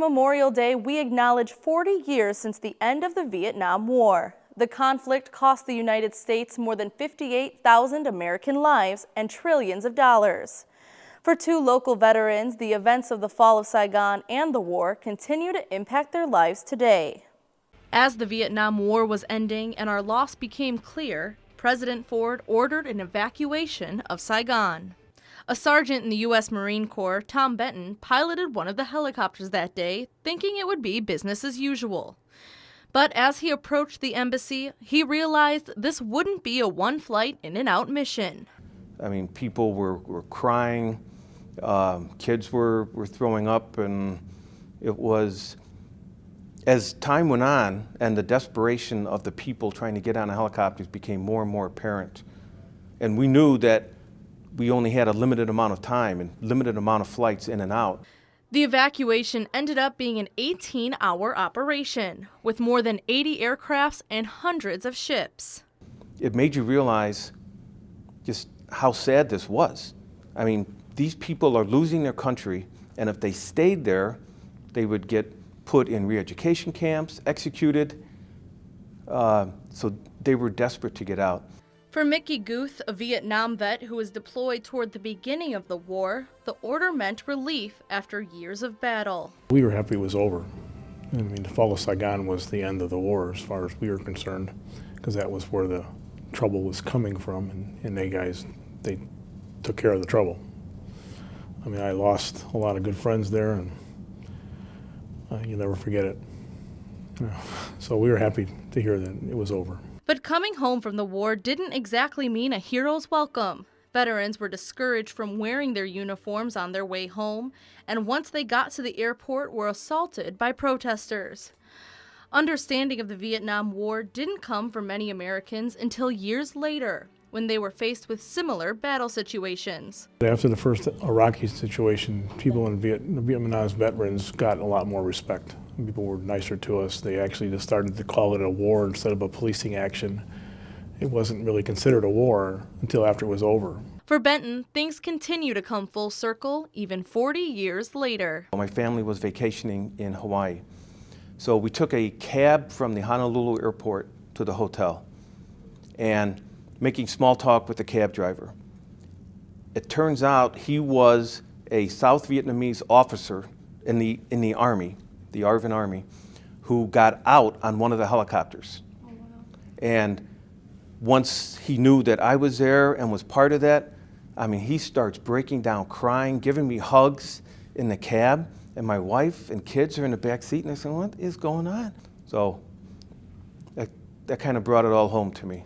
Memorial Day, we acknowledge 40 years since the end of the Vietnam War. The conflict cost the United States more than 58,000 American lives and trillions of dollars. For two local veterans, the events of the fall of Saigon and the war continue to impact their lives today. As the Vietnam War was ending and our loss became clear, President Ford ordered an evacuation of Saigon. A sergeant in the U.S. Marine Corps, Tom Benton, piloted one of the helicopters that day, thinking it would be business as usual. But as he approached the embassy, he realized this wouldn't be a one-flight in-and-out mission. I mean, people were crying, kids were throwing up, and it was, as time went on and the desperation of the people trying to get on the helicopters became more and more apparent. And we knew that we only had a limited amount of time and limited amount of flights in and out. The evacuation ended up being an 18-hour operation with more than 80 aircrafts and hundreds of ships. It made you realize just how sad this was. I mean, these people are losing their country, and if they stayed there, they would get put in reeducation camps, executed. So they were desperate to get out. For Mickey Guth, a Vietnam vet who was deployed toward the beginning of the war, the order meant relief after years of battle. We were happy it was over. I mean, the fall of Saigon was the end of the war as far as we were concerned, because that was where the trouble was coming from, and they took care of the trouble. I mean, I lost a lot of good friends there, and you'll never forget it. So we were happy to hear that it was over. But coming home from the war didn't exactly mean a hero's welcome. Veterans were discouraged from wearing their uniforms on their way home, and once they got to the airport were assaulted by protesters. Understanding of the Vietnam War didn't come for many Americans until years later, when they were faced with similar battle situations. After the first Iraqi situation, people in Vietnamese veterans got a lot more respect. People were nicer to us. They actually just started to call it a war instead of a policing action. It wasn't really considered a war until after it was over. For Benton, things continue to come full circle even 40 years later. My family was vacationing in Hawaii. So we took a cab from the Honolulu airport to the hotel and making small talk with the cab driver. It turns out he was a South Vietnamese officer in the Army, the ARVN Army, who got out on one of the helicopters. Oh, wow. And once he knew that I was there and was part of that, I mean, he starts breaking down, crying, giving me hugs in the cab, and my wife and kids are in the back seat, and I said, what is going on? So that kind of brought it all home to me.